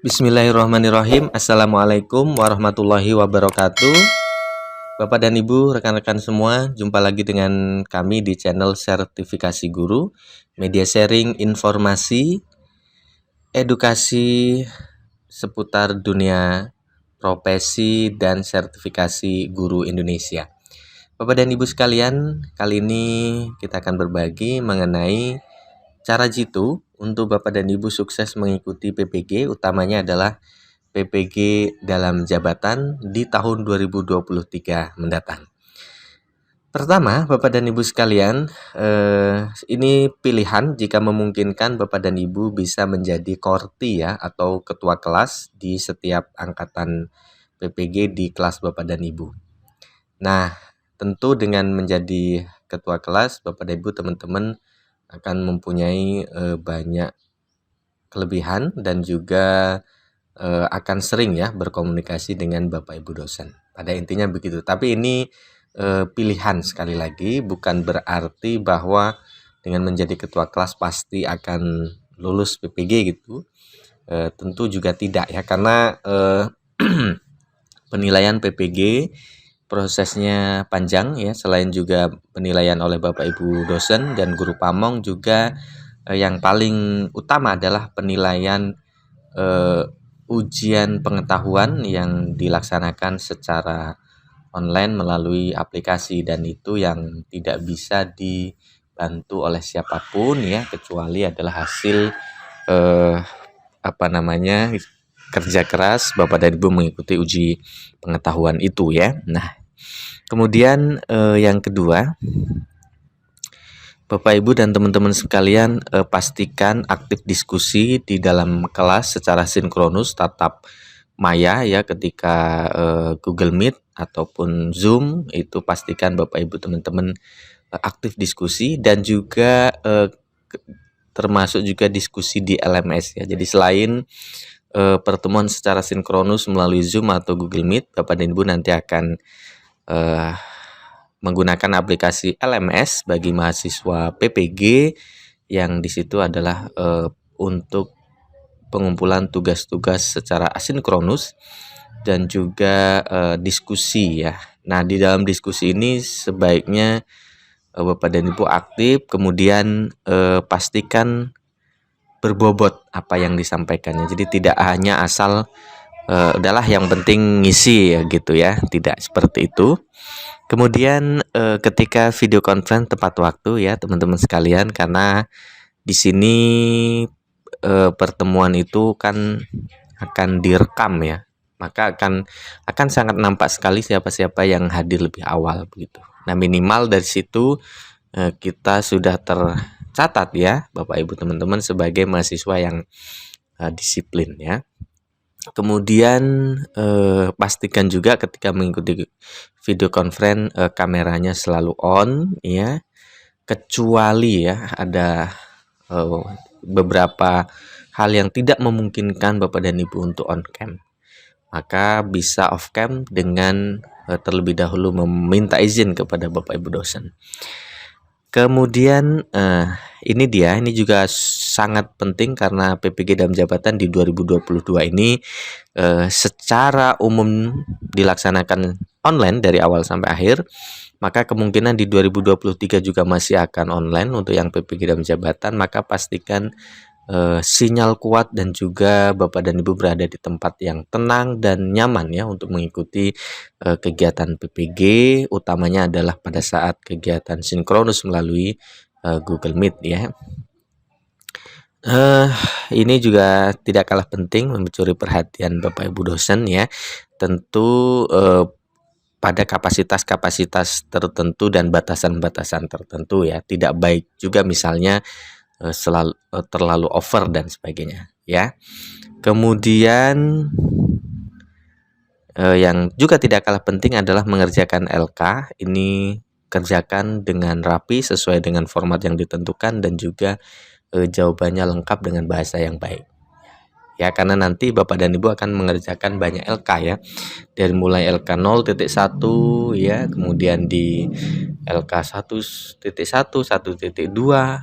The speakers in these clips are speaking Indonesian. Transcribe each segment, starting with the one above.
Bismillahirrahmanirrahim. Assalamualaikum warahmatullahi wabarakatuh. Bapak dan Ibu, rekan-rekan semua, jumpa lagi dengan kami di channel Sertifikasi Guru, media sharing informasi, edukasi seputar dunia profesi dan sertifikasi guru Indonesia. Bapak dan Ibu sekalian, kali ini kita akan berbagi mengenai cara jitu untuk Bapak dan Ibu sukses mengikuti PPG, utamanya adalah PPG dalam jabatan di tahun 2023 mendatang. Pertama, Bapak dan Ibu sekalian, ini pilihan jika memungkinkan Bapak dan Ibu bisa menjadi korti ya atau ketua kelas di setiap angkatan PPG di kelas Bapak dan Ibu. Nah, tentu dengan menjadi ketua kelas, Bapak dan Ibu teman-teman akan mempunyai banyak kelebihan dan juga akan sering ya berkomunikasi dengan Bapak Ibu dosen. Pada intinya begitu. Tapi ini pilihan sekali lagi, bukan berarti bahwa dengan menjadi ketua kelas pasti akan lulus PPG gitu. Tentu juga tidak ya, karena penilaian PPG prosesnya panjang ya. Selain juga penilaian oleh Bapak Ibu dosen dan guru pamong, juga yang paling utama adalah penilaian ujian pengetahuan yang dilaksanakan secara online melalui aplikasi, dan itu yang tidak bisa dibantu oleh siapapun ya, kecuali adalah hasil kerja keras Bapak dan Ibu mengikuti uji pengetahuan itu ya. Nah, kemudian yang kedua, Bapak Ibu dan teman-teman sekalian, pastikan aktif diskusi di dalam kelas secara sinkronus tatap maya ya, ketika Google Meet ataupun Zoom, itu pastikan Bapak Ibu teman-teman aktif diskusi, dan juga termasuk juga diskusi di LMS ya. Jadi selain pertemuan secara sinkronus melalui Zoom atau Google Meet, Bapak dan Ibu nanti akan menggunakan aplikasi LMS bagi mahasiswa PPG, yang di situ adalah untuk pengumpulan tugas-tugas secara asinkronus dan juga diskusi ya. Nah, di dalam diskusi ini sebaiknya Bapak dan Ibu aktif, kemudian pastikan berbobot apa yang disampaikannya. Jadi tidak hanya asal udahlah yang penting ngisi ya gitu ya, tidak seperti itu. Kemudian ketika video conference tepat waktu ya teman-teman sekalian, karena di sini pertemuan itu kan akan direkam ya, maka akan sangat nampak sekali siapa-siapa yang hadir lebih awal begitu. Nah, minimal dari situ kita sudah tercatat ya Bapak Ibu teman-teman sebagai mahasiswa yang disiplin ya. Kemudian pastikan juga ketika mengikuti video conference kameranya selalu on ya, kecuali ya ada beberapa hal yang tidak memungkinkan Bapak dan Ibu untuk on cam, maka bisa off cam dengan terlebih dahulu meminta izin kepada Bapak Ibu dosen. Kemudian ini juga sangat penting karena PPG dalam jabatan di 2022 ini secara umum dilaksanakan online dari awal sampai akhir, maka kemungkinan di 2023 juga masih akan online untuk yang PPG dalam jabatan. Maka pastikan sinyal kuat dan juga Bapak dan Ibu berada di tempat yang tenang dan nyaman ya untuk mengikuti kegiatan PPG, utamanya adalah pada saat kegiatan sinkronus melalui Google Meet ya. Ini juga tidak kalah penting mencuri perhatian Bapak Ibu dosen ya, tentu pada kapasitas-kapasitas tertentu dan batasan-batasan tertentu ya. Tidak baik juga misalnya terlalu over dan sebagainya ya. Kemudian yang juga tidak kalah penting adalah mengerjakan LK. Ini kerjakan dengan rapi sesuai dengan format yang ditentukan, dan juga jawabannya lengkap dengan bahasa yang baik. ya, karena nanti Bapak dan Ibu akan mengerjakan banyak LK ya, dari mulai LK 0.1 ya, kemudian di LK 1.1, 1.2,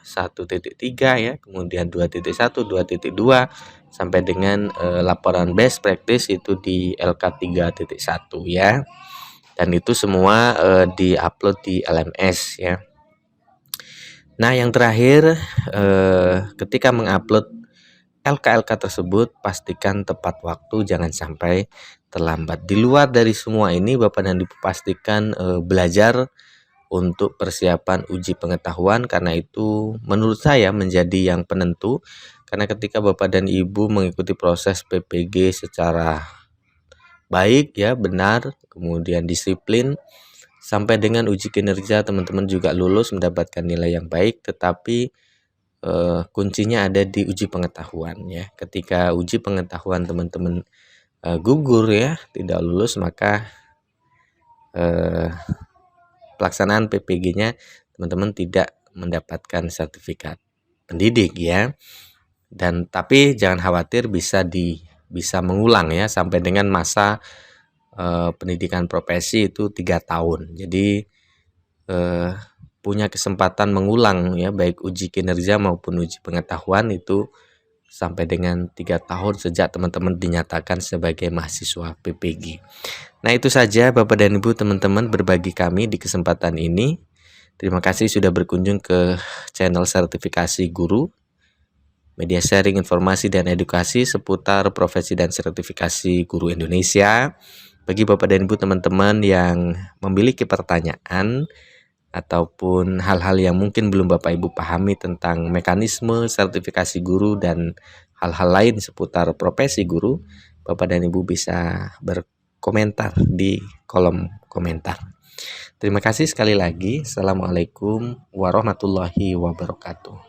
1.3 ya, kemudian 2.1, 2.2 sampai dengan laporan best practice itu di LK 3.1 ya. Dan itu semua diupload di LMS ya. Nah, yang terakhir ketika mengupload LK-LK tersebut pastikan tepat waktu, jangan sampai terlambat. Di luar dari semua ini, Bapak dan Ibu pastikan belajar untuk persiapan uji pengetahuan, karena itu menurut saya menjadi yang penentu. Karena ketika Bapak dan Ibu mengikuti proses PPG secara baik ya, benar, kemudian disiplin, sampai dengan uji kinerja teman-teman juga lulus mendapatkan nilai yang baik, tetapi kuncinya ada di uji pengetahuan ya. Ketika uji pengetahuan teman-teman gugur ya, tidak lulus, maka pelaksanaan PPG-nya teman-teman tidak mendapatkan sertifikat pendidik ya. Dan tapi jangan khawatir, bisa mengulang ya sampai dengan masa pendidikan profesi itu 3 tahun. Jadi punya kesempatan mengulang ya, baik uji kinerja maupun uji pengetahuan itu sampai dengan 3 tahun sejak teman-teman dinyatakan sebagai mahasiswa PPG. Nah, itu saja Bapak dan Ibu teman-teman berbagi kami di kesempatan ini. Terima kasih sudah berkunjung ke channel sertifikasi guru, media sharing informasi dan edukasi seputar profesi dan sertifikasi guru Indonesia. Bagi Bapak dan Ibu teman-teman yang memiliki pertanyaan ataupun hal-hal yang mungkin belum Bapak Ibu pahami tentang mekanisme sertifikasi guru dan hal-hal lain seputar profesi guru, Bapak dan Ibu bisa berkomentar di kolom komentar. Terima kasih sekali lagi. Assalamualaikum warahmatullahi wabarakatuh.